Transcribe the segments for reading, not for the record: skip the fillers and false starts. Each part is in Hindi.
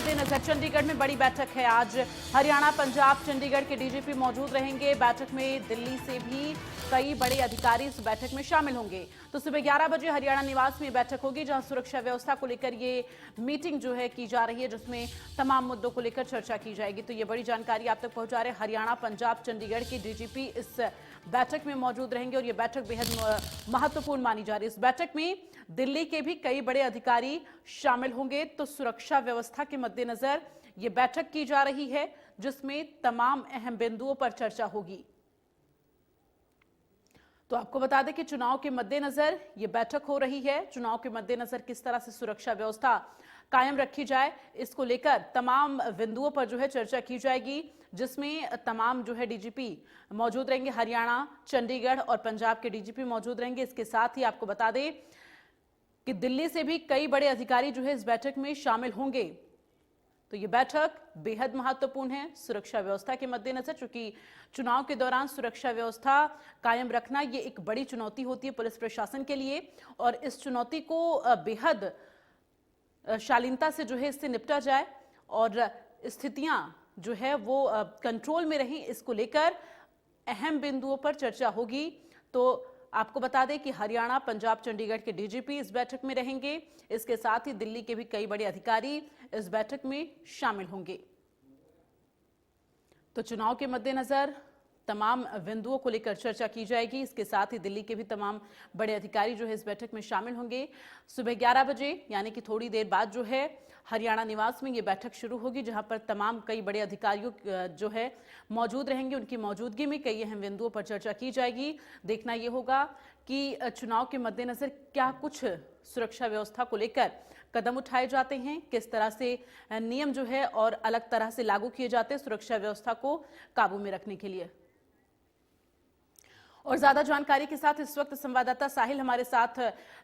मद्देनजर चंडीगढ़ में बड़ी बैठक है आज। हरियाणा, पंजाब, चंडीगढ़ के डीजीपी मौजूद रहेंगे। बैठक में दिल्ली से भी कई बड़े अधिकारी इस बैठक में शामिल होंगे। तो सुबह 11 बजे हरियाणा निवास में बैठक होगी, जहां सुरक्षा व्यवस्था को लेकर ये मीटिंग जो है की जा रही है, जिसमें तमाम मुद्दों को लेकर चर्चा की जाएगी। तो ये बड़ी जानकारी आप तक पहुंचा रहे हरियाणा, पंजाब, चंडीगढ़ के डीजीपी इस बैठक में मौजूद रहेंगे और ये बैठक बेहद महत्वपूर्ण मानी जा रही है। इस बैठक में दिल्ली के भी कई बड़े अधिकारी शामिल होंगे। तो सुरक्षा व्यवस्था के मद्देनजर ये बैठक की जा रही है, जिसमें तमाम अहम बिंदुओं पर चर्चा होगी। तो आपको बता दें कि चुनाव के मद्देनजर ये बैठक हो रही है। चुनाव के मद्देनजर किस तरह से सुरक्षा व्यवस्था कायम रखी जाए, इसको लेकर तमाम बिंदुओं पर जो है चर्चा की जाएगी, जिसमें तमाम जो है डीजीपी मौजूद रहेंगे। हरियाणा, चंडीगढ़ और पंजाब के डीजीपी मौजूद रहेंगे। इसके साथ ही आपको बता दें कि दिल्ली से भी कई बड़े अधिकारी जो है इस बैठक में शामिल होंगे। तो ये बैठक बेहद महत्वपूर्ण है सुरक्षा व्यवस्था के मद्देनजर, चूंकि चुनाव के दौरान सुरक्षा व्यवस्था कायम रखना ये एक बड़ी चुनौती होती है पुलिस प्रशासन के लिए, और इस चुनौती को बेहद शालीनता से जो है इससे निपटा जाए और स्थितियां जो है वो कंट्रोल में रहें, इसको लेकर अहम बिंदुओं पर चर्चा होगी। तो आपको बता दें कि हरियाणा, पंजाब, चंडीगढ़ के डीजीपी इस बैठक में रहेंगे। इसके साथ ही दिल्ली के भी कई बड़े अधिकारी इस बैठक में शामिल होंगे। तो चुनाव के मद्देनजर तमाम बिंदुओं को लेकर चर्चा की जाएगी। इसके साथ ही दिल्ली के भी तमाम बड़े अधिकारी जो है इस बैठक में शामिल होंगे। सुबह 11 बजे यानी कि थोड़ी देर बाद जो है हरियाणा निवास में ये बैठक शुरू होगी, जहां पर तमाम कई बड़े अधिकारियों जो है मौजूद रहेंगे। उनकी मौजूदगी में कई अहम बिंदुओं पर चर्चा की जाएगी। देखना यह होगा कि चुनाव के मद्देनजर क्या कुछ सुरक्षा व्यवस्था को लेकर कदम उठाए जाते हैं, किस तरह से नियम जो है और अलग तरह से लागू किए जाते हैं सुरक्षा व्यवस्था को काबू में रखने के लिए। और ज्यादा जानकारी के साथ इस वक्त संवाददाता साहिल हमारे साथ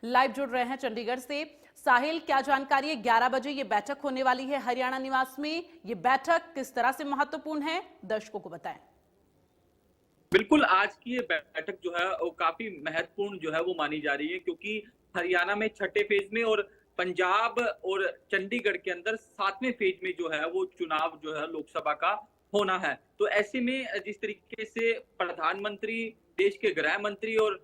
लाइव जुड़ रहे हैं चंडीगढ़ से। साहिल, क्या जानकारी है? 11 बजे ये बैठक होने वाली है हरियाणा निवास में। ये बैठक किस तरह से महत्वपूर्ण है, दर्शकों को बताएं। बिल्कुल, आज की ये बैठक जो है वो काफी महत्वपूर्ण जो है वो मानी जा रही है, क्योंकि हरियाणा में छठे फेज में और पंजाब और चंडीगढ़ के अंदर 7वें फेज में जो है वो चुनाव जो है लोकसभा का होना है। तो ऐसे में जिस तरीके से प्रधानमंत्री, देश के गृह मंत्री और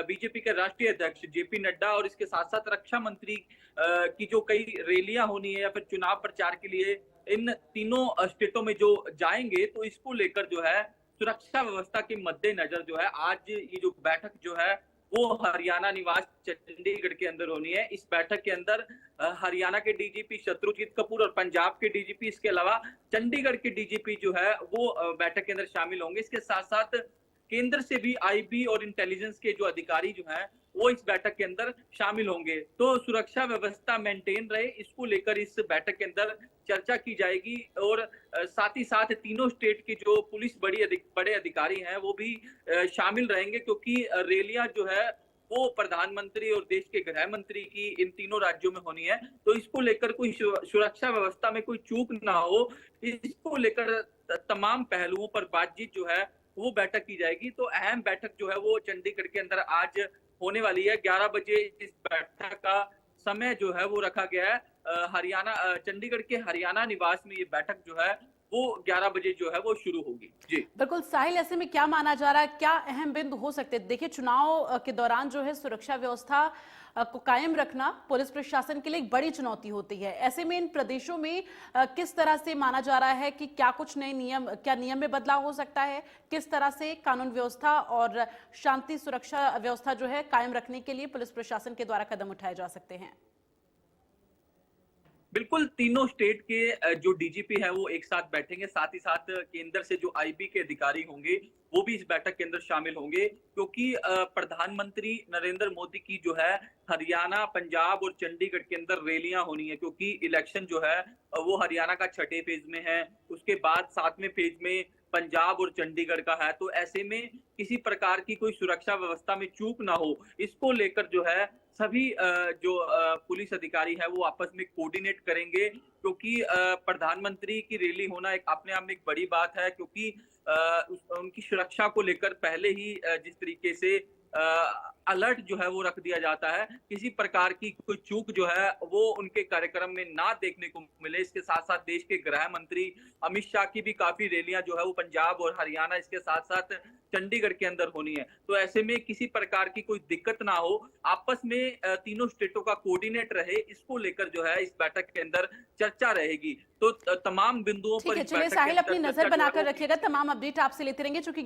बीजेपी के राष्ट्रीय अध्यक्ष जेपी नड्डा और इसके साथ साथ रक्षा मंत्री की जो कई रैलियां होनी है या फिर चुनाव प्रचार के लिए इन तीनों स्टेटों में जो जाएंगे, तो इसको लेकर जो है सुरक्षा व्यवस्था के मद्देनजर जो है आज ये जो बैठक जो है वो हरियाणा निवास चंडीगढ़ के अंदर होनी है। इस बैठक के अंदर हरियाणा के डीजीपी शत्रुजीत कपूर और पंजाब के डीजीपी, इसके अलावा चंडीगढ़ के डीजीपी जो है वो बैठक के अंदर शामिल होंगे। इसके साथ साथ केंद्र से भी आईबी और इंटेलिजेंस के जो अधिकारी जो हैं वो इस बैठक के अंदर शामिल होंगे। तो सुरक्षा व्यवस्था मेंटेन रहे, इसको लेकर इस बैठक के अंदर चर्चा की जाएगी। और साथ ही साथ तीनों स्टेट की जो पुलिस बड़े अधिकारी हैं वो भी शामिल रहेंगे, क्योंकि रैलियां जो है वो प्रधानमंत्री और देश के गृह मंत्री की इन तीनों राज्यों में होनी है। तो इसको लेकर कोई सुरक्षा व्यवस्था में कोई चूक ना हो, इसको लेकर तमाम पहलुओं पर बातचीत जो है वो बैठक की जाएगी। तो अहम बैठक जो है वो चंडीगढ़ के अंदर आज होने वाली है। 11 बजे इस बैठक का समय जो है वो रखा गया है। हरियाणा चंडीगढ़ के हरियाणा निवास में ये बैठक जो है वो 11 बजे जो है वो शुरू होगी। जी बिल्कुल साहिल, ऐसे में क्या माना जा रहा है, क्या अहम बिंदु हो सकते हैं? देखिए, चुनाव के दौरान जो है सुरक्षा व्यवस्था को कायम रखना पुलिस प्रशासन के लिए एक बड़ी चुनौती होती है। ऐसे में इन प्रदेशों में किस तरह से माना जा रहा है कि क्या कुछ नए नियम, क्या नियम में बदलाव हो सकता है? किस तरह से कानून व्यवस्था और शांति सुरक्षा व्यवस्था जो है कायम रखने के लिए पुलिस प्रशासन के द्वारा कदम उठाए जा सकते हैं? बिल्कुल, तीनों स्टेट के जो डीजीपी है वो एक साथ बैठेंगे। साथ ही साथ केंद्र से जो आईबी के अधिकारी होंगे वो भी इस बैठक के अंदर शामिल होंगे, क्योंकि प्रधानमंत्री नरेंद्र मोदी की जो है हरियाणा, पंजाब और चंडीगढ़ के अंदर रैलियां होनी है, क्योंकि इलेक्शन जो है वो हरियाणा का छठे फेज में है, उसके बाद 7वें फेज में पंजाब और चंडीगढ़ का है। तो ऐसे में किसी प्रकार की कोई सुरक्षा व्यवस्था में चूक ना हो, इसको लेकर जो है सभी जो पुलिस अधिकारी है वो आपस में कोऑर्डिनेट करेंगे, क्योंकि प्रधानमंत्री की रैली होना एक अपने आप में एक बड़ी बात है, क्योंकि उनकी सुरक्षा को लेकर पहले ही जिस तरीके से अलर्ट जो है वो रख दिया जाता है, किसी प्रकार की कोई चूक जो है वो उनके कार्यक्रम में ना देखने को मिले। इसके साथ-साथ देश के गृह मंत्री अमित शाह की भी काफ़ी रैलियाँ जो है वो पंजाब और हरियाणा, इसके साथ-साथ चंडीगढ़ के अंदर होनी है। तो ऐसे में किसी प्रकार की कोई दिक्कत ना हो, आपस में तीनों स्टेटों का कोऑर्डिनेट रहे, इसको लेकर जो है इस बैठक के अंदर चर्चा रहेगी। तो तमाम बिंदुओं ठीक पर है, इस चलिए बैठक के साहिल, अपनी अंदर नजर चर्चा जो है बनाकर वो रखिएगा, तमाम अपडेट आपसे लेते रहेंगे, चूंकि